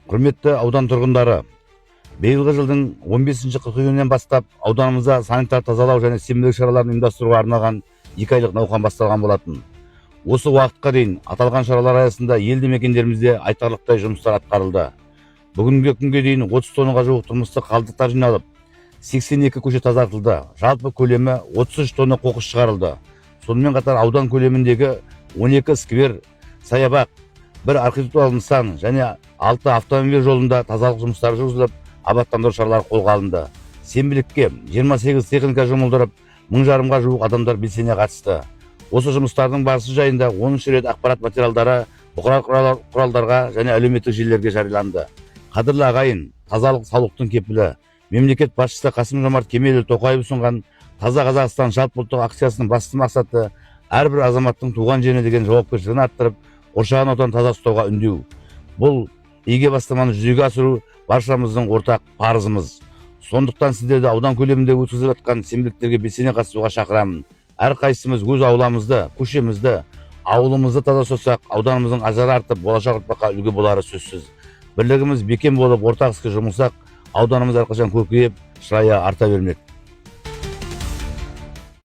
Құрметті аудан тұрғындары, биылғы жылдың 15 қыркүйегінен бастап ауданымызда санитар тазалау және сенбілік шараларын ұйымдастыруға арналған 2 айлық науқан басталған болатын. Осы уақытқа дейін аталған шаралар аясында елді мекендерімізде айтарлықтай жұмыстар атқарылды. Бүгінгі күнге дейін 30 тоннаға жуық тұрмыстық қалдықтар жиналып, 82 көше тазартылды. Жалпы көлемі 33 тонна қоқыс шығарылды. Сонымен қатар аудан көлеміндегі 12 сквер, саябақ, бір архитектуралық нысан және 6 автомобиль жолында тазалық жұмыстары жүргізіліп, абаттандыру шаралары қолға алынды. Сенбілікке 28 техника жұмылдырып, 1000-ға жуық адамдар белсене қатысты. Осы жұмыстардың барысы жайында 10 рет ақпарат материалдары бұқаралық құралдарға және әлеуметтік желілерге жарияланды. Қадірлі ағайын, тазалық саулықтың кепілі. Мемлекет басшысы Қасым-Жомарт Кемелұлы Тоқаев ұсынған Таза Қазақстан жалпыұлттық акциясының басты мақсаты әрбір азаматтың туған жеріне деген жауапкершілігін арттырып, қоршаған ортаны таза ұстауға үндеу. Бұл игі бастаманы жүзеге асыру баршамыздың ортақ парызымыз. Сондықтан сіздерді аудан көлемінде өткізіліп жатқан сенбіліктерге белсене қатысуға шақырамын. Әрқайсымыз өз ауламызды, көшемізді, ауылымызды таза ұстасақ, ауданымыздың ажары артып, болашақ ұрпаққа үлгі болары сөзсіз. Бірлігіміз бекем болып, ортақ іске жұмылсақ, ауданымыз әрқашан көркейіп, шырайы арта бермек.